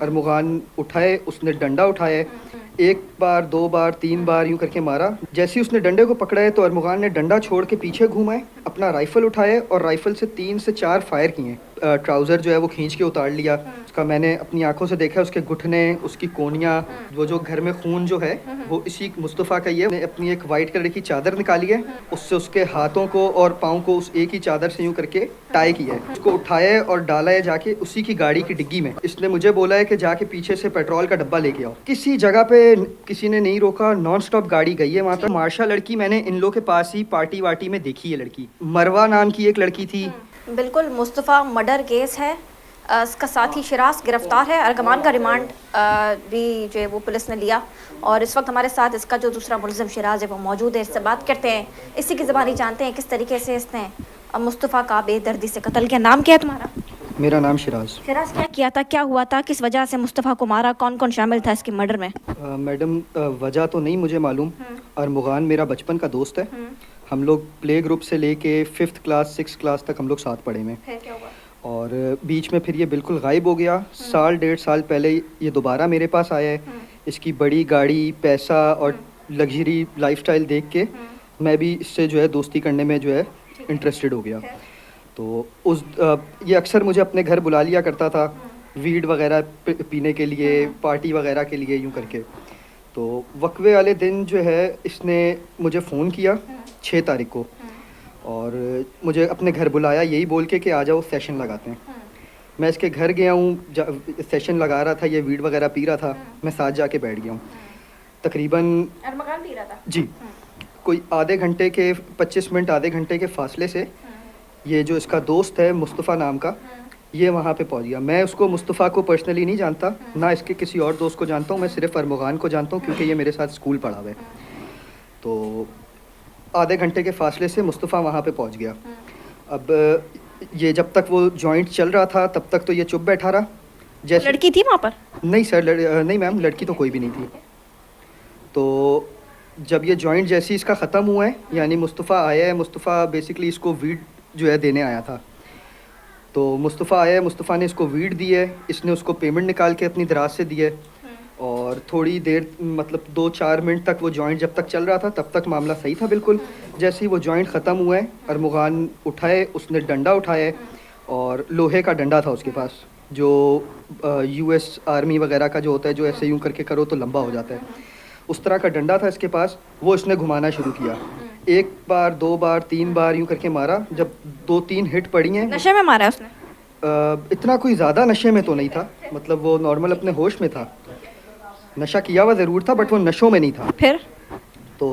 अरमुगान उठाए, उसने डंडा उठाया, एक बार, दो बार, तीन बार यूं करके मारा। जैसे ही उसने डंडे को पकड़ा है तो अरमुगान ने डंडा छोड़ के पीछे घूमा है, अपना राइफल उठाया और राइफल से 3 से 4 फायर किए। ट्राउज़र जो है वो खींच के उतार लिया। उसका मैंने अपनी आंखों से देखा, उसके घुटने, उसकी कोनियाँ, वो जो घर में खून जो है वो इसी मुस्तफ़ा का ही है। अपनी एक वाइट कलर की चादर निकाली है, उससे उसके हाथों को और पाँव को उस एक ही चादर से यूं करके टाई किया है। उसको उठाया और डाला है जाके उसी की गाड़ी की डिग्गी में। इसने मुझे बोला है कि जाके पीछे से पेट्रोल का डब्बा लेके आओ। किसी जगह पे किसी ने नहीं रोका, नॉन स्टॉप गाड़ी गई है वहाँ पर। मार्शा लड़की मैंने इन लोगों के पास ही पार्टी वार्टी में देखी है लड़की। मरवा नाम की एक लड़की थी। बिल्कुल, मुस्तफ़ा मर्डर केस है। इसका साथी शिराज गिरफ्तार है। अरगमान का रिमांड भी जो है वो पुलिस ने लिया और इस वक्त हमारे साथ इसका जो दूसरा मुलज़िम शिराज है वो मौजूद है। इससे बात करते हैं, इसी की ज़बानी जानते हैं किस तरीके से इसने मुस्तफ़ा का बेदर्दी से कत्ल किया। नाम क्या है तुम्हारा? मेरा नाम शिराज। शिराज, क्या किया था, क्या हुआ था, किस वजह से मुस्तफ़ा को मारा, कौन कौन शामिल था इसके मर्डर में? मैडम, वजह तो नहीं मुझे मालूम। अरमुगान मेरा बचपन का दोस्त है। हम लोग प्ले ग्रुप से लेके 5th क्लास 6th क्लास तक हम लोग साथ पढ़े में। फिर क्या हुआ? और बीच में फिर ये बिल्कुल गायब हो गया। साल 1.5 साल पहले ये दोबारा मेरे पास आया है। इसकी बड़ी गाड़ी, पैसा और लग्जरी लाइफस्टाइल देख के मैं भी इससे जो है दोस्ती करने में जो है इंटरेस्टेड हो गया। तो ये अक्सर मुझे अपने घर बुला लिया करता था, वीड वगैरह पीने के लिए, पार्टी वगैरह के लिए यूँ करके। तो वक्फे वाले दिन जो है इसने मुझे फ़ोन किया 6 तारीख को और मुझे अपने घर बुलाया यही बोल के कि आ जाओ सेशन लगाते हैं। मैं इसके घर गया हूँ, सेशन लगा रहा था, ये वीड वगैरह पी रहा था, मैं साथ जाके बैठ गया हूँ। तकरीबन अरमगान पी रहा था जी, कोई आधे घंटे के 25 मिनट आधे घंटे के फासले से ये जो इसका दोस्त है मुस्तफ़ा नाम का, ये वहाँ पे पहुँच गया। मैं उसको मुस्तफ़ा को पर्सनली नहीं जानता, ना इसके किसी और दोस्त को जानता हूँ, मैं सिर्फ अरमुगान को जानता हूँ क्योंकि ये मेरे साथ स्कूल पढ़ा हुआ है। तो आधे घंटे के फासले से मुस्तफ़ा वहाँ पे पहुँच गया। अब ये जब तक वो जॉइंट चल रहा था तब तक तो ये चुप बैठा रहा। जैसे लड़की थी वहाँ पर? नहीं सर, नहीं मैम, लड़की तो कोई भी नहीं थी। तो जब ये जॉइंट जैसे ही इसका ख़त्म हुआ है, यानी मुस्तफ़ा आया है, मुस्तफ़ा बेसिकली इसको वीड जो है देने आया था। तो मुस्तफ़ा आया है, मुस्तफ़ा ने इसको वीड दी है, इसने उसको पेमेंट निकाल के अपनी दराज से दी है। और थोड़ी देर मतलब 2-4 मिनट तक वो जॉइंट जब तक चल रहा था तब तक मामला सही था बिल्कुल। जैसे ही वो जॉइंट ख़त्म हुआ है, अरमुगान उठाए, उसने डंडा उठाया और लोहे का डंडा था उसके पास, जो US आर्मी वगैरह का जो होता है, जो ऐसे यूँ करके करो तो लंबा हो जाता है, उस तरह का डंडा था इसके पास। वो इसने घुमाना शुरू किया, एक बार, दो बार, तीन बार यूँ करके मारा। जब 2-3 हिट पड़ी हैं। नशे में मारा है उसने? इतना कोई ज़्यादा नशे में तो नहीं था, मतलब वो नॉर्मल अपने होश में था। नशा किया हुआ ज़रूर था बट वो नशों में नहीं था। फिर तो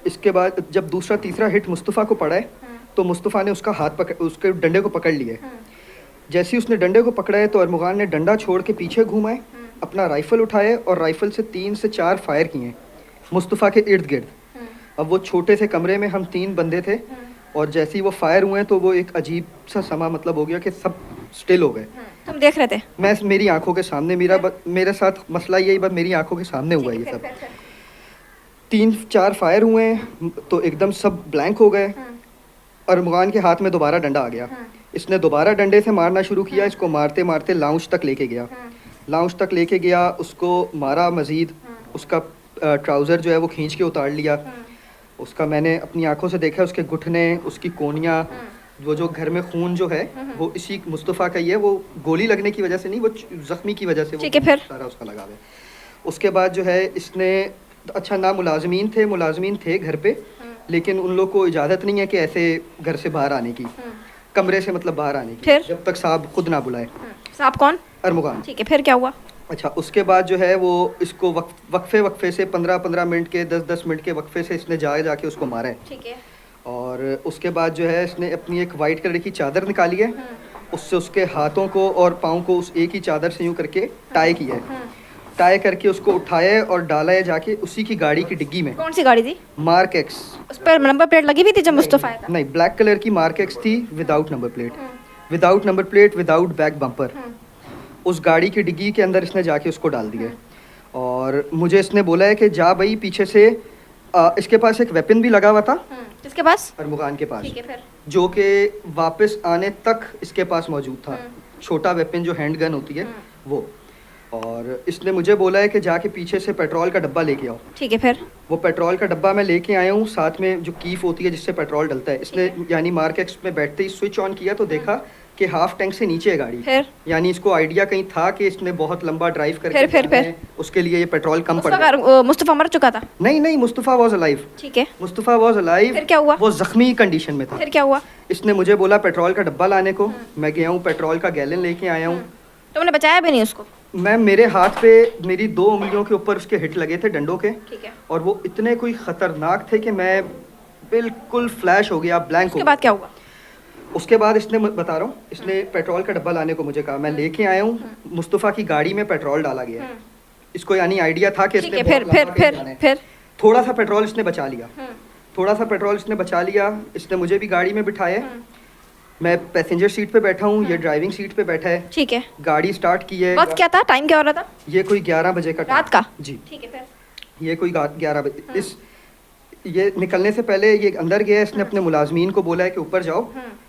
इसके बाद जब दूसरा तीसरा हिट मुस्तफ़ा को पड़ा है तो मुस्तफ़ा ने उसका हाथ पकड़, उसके डंडे को पकड़ लिया है। जैसे ही उसने डंडे को पकड़ा है तो अरमुगान ने डंडा छोड़ के पीछे घूमा है, अपना राइफ़ल उठाया और राइफ़ल से 3 से 4 फायर किए मुस्तफ़ा के इर्द गिर्द। अब वो छोटे से कमरे में हम 3 बंदे थे और जैसे ही वो फायर हुए तो वो एक अजीब सा समा मतलब हो गया कि सब स्टिल हो गए। तुम देख रहे थे? मैं, मेरी आंखों के सामने, मेरे साथ मसला यही, बस मेरी आंखों के सामने हुआ ये सब। 3-4 फायर हुए तो एकदम सब ब्लैंक हो गए। अरमुगान के हाथ में दोबारा डंडा आ गया। इसने दोबारा डंडे से मारना शुरू किया। इसको मारते मारते लाउंज तक लेके गया। लाउंज तक लेके गया, उसको मारा मज़ीद। उसका ट्राउज़र जो है वो खींच के उतार लिया। उसका मैंने अपनी आंखों से देखा, उसके घुटने, उसकी कोनियाँ, वो जो घर में खून जो है वो इसी मुस्तफ़ा का ही है। वो गोली लगने की वजह से नहीं, वो ज़ख्मी की वजह से वो सारा उसका लगा है। उसके बाद जो है इसने, अच्छा ना मुलाजमीन थे घर पे, लेकिन उन लोग को इजाज़त नहीं है कि ऐसे घर से बाहर आने की, कमरे से मतलब बाहर आने की, जब तक साहब खुद ना बुलाए। साहब कौन? अरमुगान। ठीक है, फिर क्या हुआ? अच्छा, उसके बाद जो है वो इसको वक्फे से 15-15 मिनट के, 10-10 मिनट के वक्फे से इसने जाके उसको मारा है। ठीक है। और उसके बाद जो है इसने अपनी एक वाइट कलर की चादर निकाली है, उससे उसके हाथों को और पाँव को उस एक ही चादर से यूँ करके टाई किया है। टाई करके उसको उठाया और डाला है जाके उसी की गाड़ी की डिग्गी में। कौन सी गाड़ी थी? Mark x. उस पर नंबर प्लेट लगी हुई थी जब मुस्तफ़ा आया था? नहीं, ब्लैक कलर की मार्क एक्स थी, without number plate, without back bumper. उस गाड़ी की डिग्गी के अंदर इसने जाके उसको डाल दिया। और मुझे इसने बोला है कि जा भाई पीछे से, इसके पास एक वेपन भी लगा हुआ था। किसके पास? अरमुगान के पास। ठीक है, फिर? जो कि वापस आने तक इसके पास मौजूद था, छोटा वेपन जो हैंड गन होती है वो। और इसने मुझे बोला है कि जाके पीछे से पेट्रोल का डब्बा लेके आओ। ठीक है, फिर वो पेट्रोल का डब्बा मैं लेके आया हूँ, साथ में जो कीफ होती है जिससे पेट्रोल डलता है। इसने यानी मार्केट्स में बैठते ही स्विच ऑन किया तो देखा कि हाफ टैंक से नीचे है गाड़ी। फिर यानी इसको आइडिया कहीं था कि इसने बहुत लंबा ड्राइव करके फिर जाना है, उसके लिए ये पेट्रोल कम उस पड़ वक्त गया। मुस्तफ़ा मर चुका था। नहीं नहीं, मुस्तफ़ा वाज अलाइव। ठीक है, मुस्तफ़ा वाज अलाइव। फिर क्या हुआ? वो जख्मी कंडीशन में था। फिर क्या हुआ? इसने मुझे बोला पेट्रोल का डब्बा लाने को। मैं गया हूँ, पेट्रोल का गैलन लेके आया हूँ। तुमने बचाया भी नहीं उसको? मैम मेरे हाथ पे मेरी 2 उंगलियों के ऊपर उसके हिट लगे थे डंडों के। ठीक है, और वो इतने कोई खतरनाक थे कि मैं बिल्कुल फ्लैश हो गया, ब्लैंक हो उसके गया। बाद क्या हुआ? उसके बाद इसने बता रहा हूँ, इसने पेट्रोल का डब्बा लाने को मुझे कहा। मैं लेके आया हूँ, मुस्तफ़ा की गाड़ी में पेट्रोल डाला गया है। इसको यानी आइडिया था कि ठीक इसने है, फिर बहुत फिर लंबा कहीं फिर जाना है। फिर थोड़ा सा पेट्रोल इसने बचा लिया, थोड़ा सा पेट्रोल इसने बचा लिया। इसने मुझे भी गाड़ी में बिठाया। मैं पैसेंजर सीट पे बैठा हूँ, ये ड्राइविंग सीट पे बैठा है। ठीक है, गाड़ी स्टार्ट की है। वक्त क्या था? टाइम क्या हो रहा था? ये कोई 11 बजे का रात का? जी, ठीक है, फिर ये कोई 11 बजे। इस ये निकलने से पहले ये अंदर गया। इसने अपने मुलाजमीन को बोला है कि ऊपर जाओ,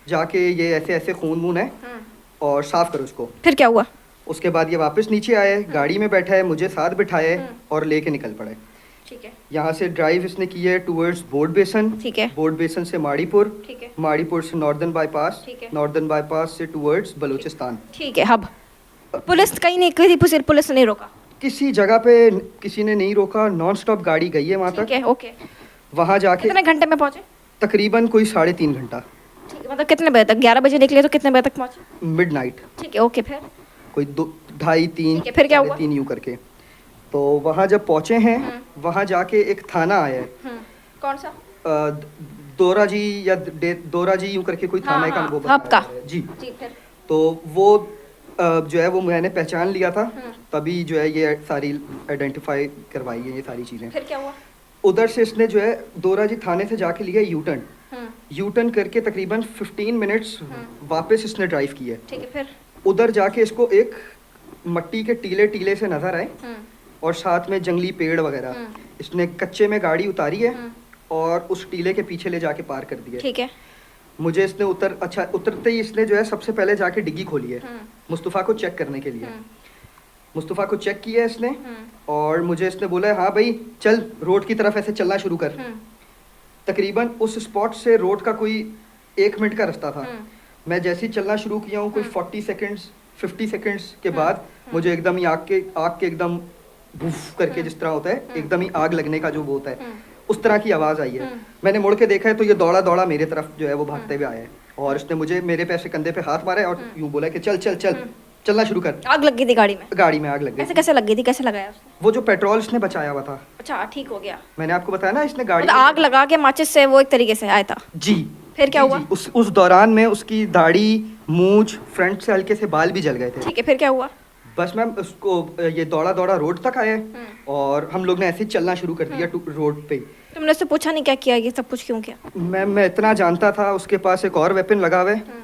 जाके ये ऐसे ऐसे खून वून है और साफ करो उसको। फिर क्या हुआ? उसके बाद ये वापस नीचे आए, गाड़ी में बैठा है, मुझे साथ बिठाए और लेके निकल पड़े। ठीक है, यहाँ से ड्राइव इसने की है टूवर्ड्स बोर्ड बेसन। ठीक है, बोर्ड बेसन से माड़ीपुर, ठीक है, माड़ीपुर से नॉर्दर्न बाईपास, ठीक है। नॉर्दर्न बाईपास से टूवर्ड्स बलूचिस्तान। ठीक है। अब पुलिस कहीं नहीं, किसी पुलिस ने नहीं रोका? किसी जगह पे किसी ने नहीं रोका, नॉन स्टॉप गाड़ी गई है वहाँ ठीक तक। है, ओके। वहाँ जाके कितने घंटे में पहुंचे? तकरीबन कोई 3.5 घंटा। ठीक है, मतलब कितने बजे तक? 11 बजे निकले तो कितने बजे तक पहुंचे? मिडनाइट, ठीक है, ओके। फिर कोई 2, 2.5, 3, ठीक है, फिर क्या हुआ? 3 यूँ करके। तो वहाँ जब पहुँचे हैं, वहाँ जाके एक थाना आया है, कौन सा? दोरा जी या दोरा जी यूँ करके कोई थाना है का वो हब का। बताया है। जी, जी, फिर तो वो जो है वो मैंने पहचान लिया था, तभी जो है ये सारी आइडेंटिफाई करवाई है ये सारी चीज़ें। फिर क्या हुआ? उधर से इसने जो है दोरा जी थाने से जाके लिया यू टर्न। यू टर्न करके तकरीबन 15 मिनट्स वापस इसने ड्राइव किया। ठीक है, फिर उधर जाके इसको एक मट्टी के टीले टीले से नजर आए और साथ में जंगली पेड़ वगैरह। इसने कच्चे में गाड़ी उतारी है और उस टीले के पीछे ले जाके पार कर दिया। ठीक है, मुझे इसने उतरते ही इसने जो है सबसे पहले जाके डिग्गी खोली है मुस्तफ़ा को चेक करने के लिए। मुस्तफ़ा को चेक किया इसने और मुझे इसने बोला हाँ भाई चल रोड की तरफ ऐसे चलना शुरू कर। तकरीबन उस स्पॉट से रोड का कोई 1 मिनट का रास्ता था। मैं जैसे ही चलना शुरू किया हूँ कोई 40 सेकेंड्स 50 सेकेंड्स के बाद मुझे एकदम ही आग के एकदम भूफ करके जिस तरह होता है एकदम ही आग लगने का जो वो होता है उस तरह की आवाज़ आई है। मैंने मुड़ के देखा है तो ये दौड़ा दौड़ा मेरे तरफ जो है वो भागते हुए आया है और उसने मुझे मेरे पैसे कंधे पे हाथ मारा है और यूँ बोला कि चल चल चल चलना शुरू कर। आग लग गई थी गाड़ी में? गाड़ी में आग लग गई। ऐसे कैसे लग गई थी? कैसे लगाया उसने? वो जो पेट्रोल इसने बचाया हुआ था। अच्छा, ठीक हो गया। मैंने आपको बताया ना इसने गाड़ी मतलब आग लगा के माचिस से वो एक तरीके से आया था? जी। फिर क्या जी, हुआ? जी, उस दौरान में उसकी दाढ़ी मूंछ फ्रंट से हल्के से बाल भी जल गए थे। ठीक है, फिर क्या हुआ? बस मैम उसको ये दौड़ा दौड़ा रोड तक आया और हम लोग ने ऐसे ही चलना शुरू कर दिया रोड पे। तुमने उससे पूछा नहीं क्या किया, ये सब कुछ क्यों किया? मैम मैं इतना जानता था उसके पास एक और वेपन लगा हुआ है।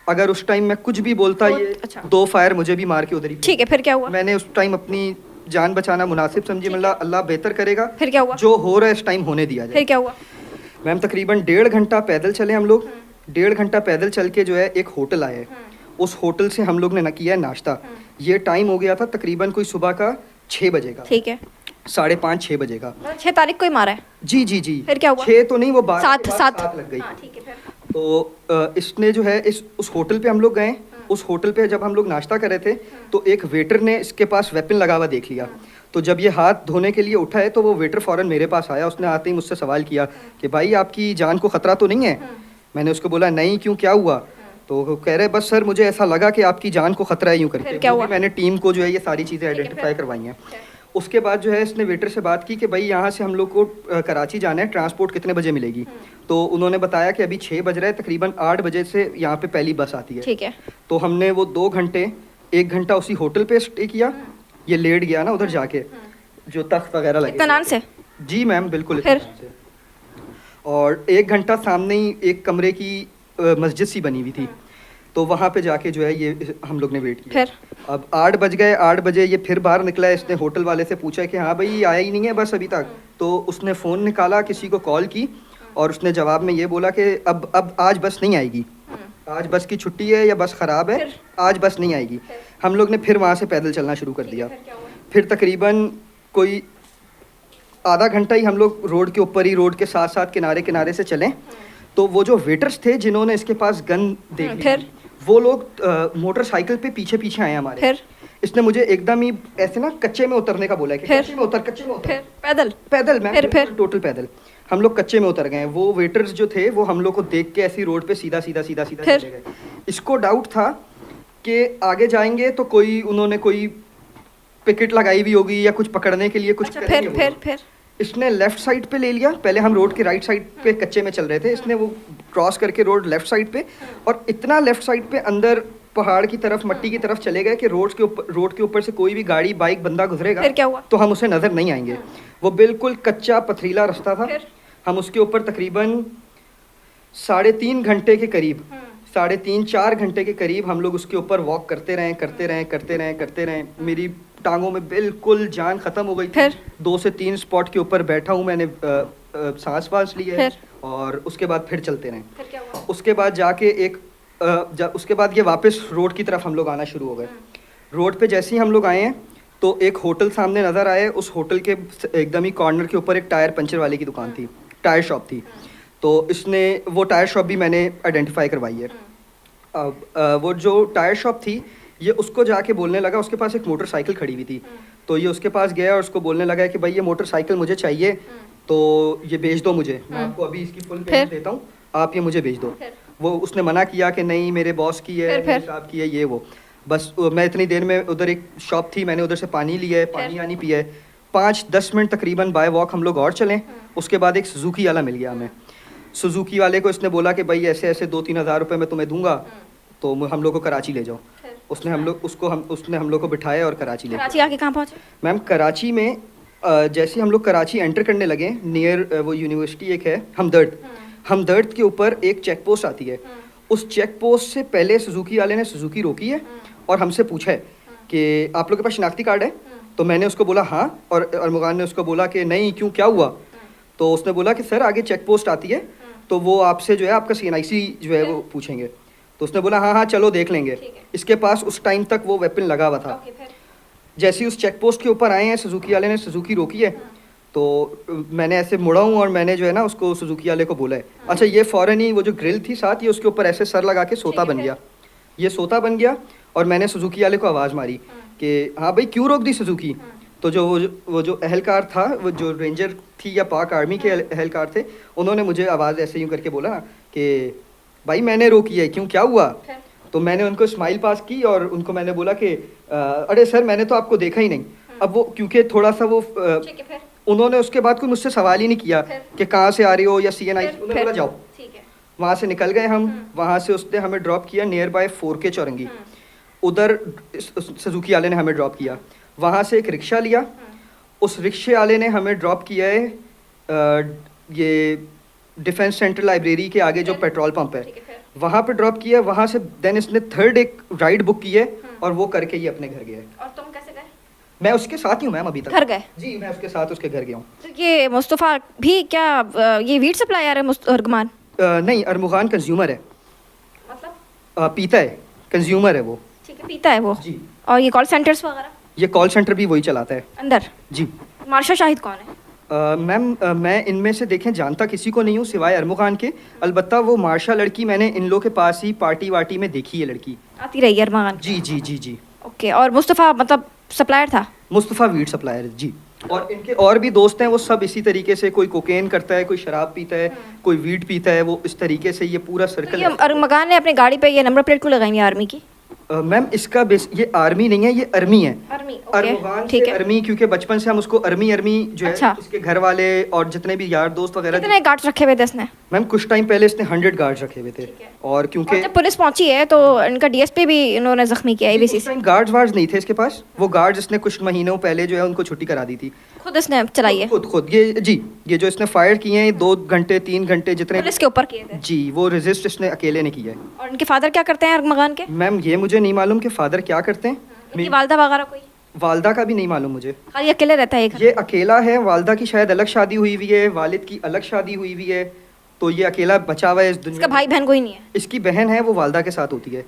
अगर उस टाइम मैं कुछ भी बोलता तो- ये अच्छा। 2 फायर मुझे भी मार के उधर ही। ठीक है, फिर क्या हुआ? मैंने उस टाइम अपनी जान बचाना मुनासिब समझी। मतलब अल्लाह बेहतर करेगा। फिर क्या हुआ? जो हो रहा है इस टाइम होने दिया जाए। फिर क्या हुआ? मैम तकरीबन 1.5 घंटा पैदल चले हम लोग। 1.5 घंटा पैदल चल के जो है एक होटल आया है। उस होटल से हम लोग ने किया है नाश्ता। ये टाइम हो गया था तकरीबन कोई सुबह का 6 बजे का। ठीक है, 5:30 6 बजे का। 6 तारीख को ही मारा है? जी जी जी। फिर क्या हुआ? 6 तो नहीं, वो 12 सात के बाद सात 7 लग गई। हाँ, ठीक है, फिर तो इसने जो है उस होटल पे हम लोग गए। उस होटल पे जब हम लोग नाश्ता कर रहे थे तो एक वेटर ने इसके पास वेपन लगा हुआ देख लिया। तो जब ये हाथ धोने के लिए उठा है तो वो वेटर फ़ौरन मेरे पास आया। उसने आते ही मुझसे सवाल किया कि भाई आपकी जान को ख़तरा तो नहीं है? मैंने उसको बोला नहीं, क्यों क्या हुआ? तो वो कह रहे बस सर मुझे ऐसा लगा कि आपकी जान को ख़तरा है यूँ करके। फिर क्या वो भी हुआ? मैंने टीम को जो है ये सारी चीज़ें ठीक है, आइडेंटिफाई फिर? करवाई हैं। उसके बाद जो है इसने वेटर से बात की कि भाई यहाँ से हम लोग को कराची जाना है, ट्रांसपोर्ट कितने बजे मिलेगी? तो उन्होंने बताया कि अभी 6 बज रहे हैं, तकरीबन 8 बजे से यहाँ पे पहली बस आती है। ठीक है, तो हमने वो 2 घंटे 1 घंटा उसी होटल पे स्टे किया। ये लेट गया ना उधर जाके जो तख्त वगैरह लगे। इत्मीनान से? जी मैम बिल्कुल फिर? इत्मीनान से। और 1 घंटा सामने ही एक कमरे की मस्जिद सी बनी हुई थी। तो वहाँ पे जाके जो है ये हम लोग ने वेट किया। फिर? अब 8 बज गए। 8 बजे ये फिर बाहर निकला है। इसने होटल वाले से पूछा कि हाँ भाई ये आया ही नहीं है बस अभी तक। तो उसने फ़ोन निकाला, किसी को कॉल की और उसने जवाब में ये बोला कि अब आज बस नहीं आएगी, आज बस की छुट्टी है या बस ख़राब है, आज बस नहीं आएगी। हम लोग ने फिर वहाँ से पैदल चलना शुरू कर दिया। फिर तकरीबन कोई आधा घंटा ही हम लोग रोड के ऊपर ही, रोड के साथ साथ किनारे किनारे से चले। तो वो जो वेटर्स थे जिन्होंने इसके पास गन देख ली, फिर? वो लोग मोटरसाइकिल पे पीछे पीछे आए हमारे। फिर? इसने मुझे एकदम ही ऐसे ना कच्चे में उतरने का बोला है कि फिर? कच्चे में उतर, कच्चे में उतर। फिर पैदल? पैदल मैम, फिर? टोटल पैदल। हम लोग कच्चे में उतर गए। वो वेटर्स जो थे वो हम लोग को देख के ऐसी रोड पे सीधा सीधा सीधा सीधा फिर? चले गए। इसको डाउट था कि आगे जाएंगे तो कोई उन्होंने कोई पिकेट लगाई हुई होगी या कुछ पकड़ने के लिए कुछ अच्छा, करेंगे वो फिर लोग। फिर इसने लेफ्ट साइड पे ले लिया। पहले हम रोड के राइट साइड पे कच्चे में चल रहे थे, इसने वो क्रॉस करके रोड लेफ्ट साइड पे, और इतना लेफ्ट साइड पे अंदर पहाड़ की तरफ, मट्टी की तरफ चले गए कि रोड के ऊपर से कोई भी गाड़ी बाइक बंदा गुजरेगा फिर क्या हुआ? तो हम उसे नजर नहीं आएंगे। वो बिल्कुल कच्चा पथरीला रास्ता था। फिर? हम उसके ऊपर तकरीबन 3.5 घंटे के करीब, 3.5-4 घंटे के करीब हम लोग उसके ऊपर वॉक करते रहे। मेरी टांगों में बिल्कुल जान खत्म हो गई थी। फिर? 2 से 3 स्पॉट के ऊपर बैठा हूँ मैंने, सांस वास ली है, फिर? और उसके बाद फिर चलते रहे। फिर क्या हुआ? उसके बाद जाके उसके बाद ये वापस रोड की तरफ हम लोग आना शुरू हो गए। रोड पे जैसे ही हम लोग आए हैं तो एक होटल सामने नज़र आए। उस होटल के एकदम ही कॉर्नर के ऊपर एक टायर पंचर वाले की दुकान थी, टायर शॉप थी। तो इसने वो टायर शॉप भी मैंने आइडेंटिफाई करवाई है। अब वो जो टायर शॉप थी, ये उसको जाके बोलने लगा, उसके पास एक मोटरसाइकिल खड़ी हुई थी। तो ये उसके पास गया और उसको बोलने लगा कि भाई ये मोटरसाइकिल मुझे चाहिए, तो ये बेच दो मुझे, मैं आपको अभी इसकी फुल पेमेंट देता हूँ, आप ये मुझे बेच दो। वो उसने मना किया कि नहीं मेरे बॉस की है, मेरे साहब की है, ये वो। बस मैं इतनी देर में, उधर एक शॉप थी, मैंने उधर से पानी लिया है, पानी आनी पिया है। 5-10 मिनट तकरीबन बाय वॉक हम लोग और चलें। उसके बाद एक सुजुकी वाला मिल गया हमें। सुजुकी वाले को इसने बोला कि भाई ऐसे ऐसे 2-3 हज़ार रुपये मैं तुम्हें दूंगा, तो हम लोग को कराची ले जाओ। उसने हम लोग को बिठाया और कराची ले गया। कराची आके कहाँ पहुँचे? मैम कराची में जैसे हम लोग कराची एंटर करने लगे, नियर वो यूनिवर्सिटी एक है हमदर्द के ऊपर एक चेक पोस्ट आती है। उस चेक पोस्ट से पहले सुजुकी वाले ने सुजुकी रोकी है और हमसे पूछा है कि आप लोग के पास शनाख्ती कार्ड है? तो मैंने उसको बोला हाँ, और अरमुगान ने उसको बोला कि नहीं, क्यों, क्या हुआ? तो उसने बोला कि सर आगे चेक पोस्ट आती है, तो वो आपसे जो है आपका CNIC जो है वो पूछेंगे। तो उसने बोला हाँ हाँ चलो देख लेंगे। इसके पास उस टाइम तक वो वेपन लगा हुआ था। जैसे ही उस चेक पोस्ट के ऊपर आए हैं, सुजुकी वाले ने सुजुकी रोकी है, तो मैंने ऐसे मुड़ा हूँ और मैंने जो है ना उसको सुजुकी वाले को बोला है। अच्छा, ये फ़ौरन ही वो जो ग्रिल थी साथ, ये उसके ऊपर ऐसे सर लगा के सोता बन गया। ये सोता बन गया और मैंने सुजुकी वाले को आवाज़ मारी कि हाँ भाई क्यों रोक दी सुजुकी? तो वो जो अहलकार था, वो जो रेंजर थी या पाक आर्मी के अहलकार थे, उन्होंने मुझे आवाज़ ऐसे यूँ करके बोला कि भाई मैंने रोकी है, क्यों, क्या हुआ? तो मैंने उनको स्माइल पास की और उनको मैंने बोला कि अरे सर मैंने तो आपको देखा ही नहीं। अब वो क्योंकि थोड़ा सा वो उन्होंने उसके बाद कोई मुझसे सवाल ही नहीं किया कि कहाँ से आ रही हो या CNI, उन्होंने बोला जाओ। वहाँ से निकल गए हम। वहाँ से उसने हमें ड्रॉप किया नियर बाय 4K चौरंगी, उधर सुजुकी वाले ने हमें ड्रॉप किया। वहाँ से एक रिक्शा लिया, उस रिक्शे वाले ने हमें ड्रॉप किया है ये डिफेंस सेंट्रल लाइब्रेरी के आगे जो पेट्रोल पंप है, वहाँ पे ड्रॉप किया। वहाँ से देन इसने 3rd एक राइड बुक की है और वो करके ये अपने घर गया है। और तुम कैसे गए? मैं उसके साथ ही हूँ मैम अभी तक। घर गए? जी, मैं उसके साथ उसके घर गया हूँ। तो ये मुस्तफ़ा भी क्या ये वीट सप्लायर है अरगमान? नहीं, अरमुगान कंज्यूमर है, मतलब पीता है, कंज्यूमर है वो। ठीक है, पीता है वो। जी। और ये कॉल सेंटर्स वगैरह? ये कॉल सेंटर भी वही चलाता है अंदर। जी। मार्शा शाहिद कौन है? मैम मैं इनमें से देखें जानता किसी को नहीं हूँ सिवाय अरमुगान के। अलबत्ता वो मार्शा लड़की मैंने इन लोगों के पास ही पार्टी वार्टी में देखी है, लड़की आती रही है अरमान? जी जी जी जी। ओके, और मुस्तफ़ा मतलब सप्लायर था? मुस्तफ़ा वीट सप्लायर जी। और इनके और भी दोस्त हैं, वो सब इसी तरीके से, कोई कोकेन करता है, कोई शराब पीता है, कोई वीट पीता है, वो इस तरीके से ये पूरा तो सर्कल। ये अरमगान ने अपनी गाड़ी पे ये नंबर प्लेट क्यों लगाई है आर्मी की? मैम इसका ये आर्मी नहीं है, ये अर्मी है। आर्मी, अरमुगान ठीक से है। अर्मी, क्योंकि बचपन से हम उसको अर्मी जो अच्छा। है, इसके घर वाले और जितने भी यार दोस्त वगैरह। कितने गार्ड्स रखे हुए थे इसने? मैम कुछ टाइम पहले इसने 100 गार्ड्स रखे हुए थे। और क्योंकि जब पुलिस पहुंची है तो इनका DSP भी इन्होंने जख्मी किया ABC उस से। टाइम गार्ड्स वार्ड्स नहीं थे इसके पास। वो गार्ड्स इसने कुछ महीनों पहले जो है उनको छुट्टी करा दी थी। खुद इसने चलाई है? खुद ये जी, ये जो इसने फायर किए हैं 2 घंटे 3 घंटे जितने पुलिस के ऊपर किए थे? जी, वो रेजिस्ट इसने अकेले ने किया है। और इनके फादर क्या करते हैं अरमगान के? मैम ये मुझे नहीं मालूम कि फादर क्या करते हैं। इनकी वालदा वगैरह कोई? वालदा का भी नहीं मालूम मुझे। खाली अकेले रहता है ये अकेला है। वालदा की शायद अलग शादी हुई हुई है, वालिद की अलग शादी हुई हुई है। तो ये अकेला बचा हुआ है इस इसका दुनिया में। भाई बहन कोई नहीं है? इसकी बहन है, वो वालदा के साथ होती है।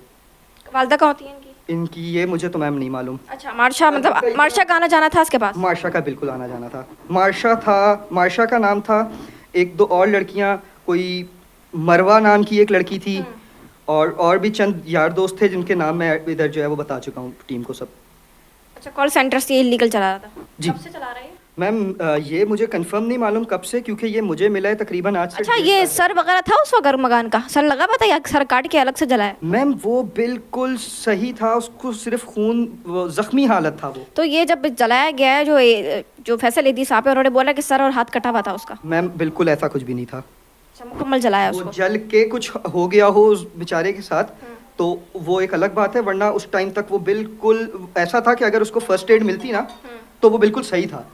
वालदा कहाँ होती है इनकी? इनकी ये मुझे तो मैम नहीं मालूम। अच्छा, मार्शा, मतलब मार्शा का आना जाना था इसके पास? मार्शा का बिल्कुल आना जाना था। मार्शा था, मार्शा का नाम था। एक दो और लड़कियां, कोई मरवा नाम की एक लड़की थी, और भी चंद यार दोस्त थे जिनके नाम मैं इधर जो है वो बता चुका हूँ टीम को सब। अच्छा, कॉल सेंटर से ये इलीगल चला रहा था? जी। कब से चला रहा है ये? मैम ये मुझे कंफर्म नहीं मालूम कब से, क्योंकि ये मुझे मिला है तकरीबन आज से अच्छा, 1.5 ये साल सर वगैरह था उस वक्त मकान का? सर लगा हुआ था या सर काट के अलग से जलाया? पहले। मैम वो बिल्कुल सही था, उसको सिर्फ खून, वो जख्मी हालत था वो। तो ये जब जलाया गया है, जो फैसल दी साहब है, उन्होंने बोला कि सर और हाथ कटा हुआ था उसका? मैम बिल्कुल ऐसा कुछ भी नहीं था। अच्छा, मुकम्मल जलाया वो उसको? जल के कुछ हो गया हो उस बेचारे के साथ तो वो एक अलग बात है, वरना उस टाइम तक वो बिल्कुल ऐसा था कि अगर उसको फर्स्ट एड मिलती ना तो वो बिल्कुल सही था।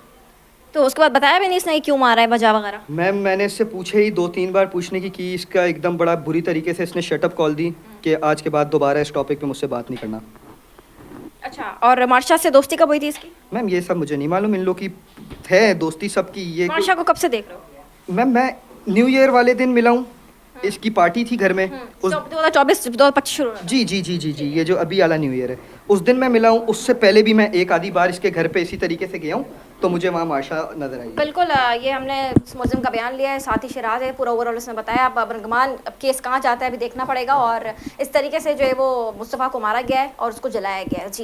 तो उसके बाद बताया भी नहीं इसने क्यों मारा है, वजह वगैरह? मैम मैंने इससे पूछे ही 2-3 बार पूछने की इसका एकदम बड़ा बुरी तरीके से इसने शटअप कॉल दी कि आज के बाद दोबारा इस टॉपिक पे मुझसे बात नहीं करना। अच्छा, और मार्शा से दोस्ती कब हुई थी इसकी? मैम ये सब मुझे नहीं मालूम, इन लोग की है दोस्ती सबकी। ये मार्शा को कब से देख रहे हो? मैम मैं न्यू ईयर वाले दिन मिला हूँ, इसकी पार्टी थी घर में उस 2024 2025 शुरू हुआ। जी जी जी जी जी, ये जो अभी वाला न्यू ईयर है उस दिन मैं मिला हूँ। उससे पहले भी मैं एक आधी बार इसके घर पे इसी तरीके से गया हूँ, तो मुझे वहाँ मार्शा नजर आई। बिल्कुल, ये हमने इस मुलजिम का बयान लिया है, साथ ही शिराज है पूरा ओवरऑल उसने बताया। अब अरगमान अब केस कहाँ जाता है अभी देखना पड़ेगा, और इस तरीके से जो है वो मुस्तफ़ा को मारा गया है और उसको जलाया गया है। जी।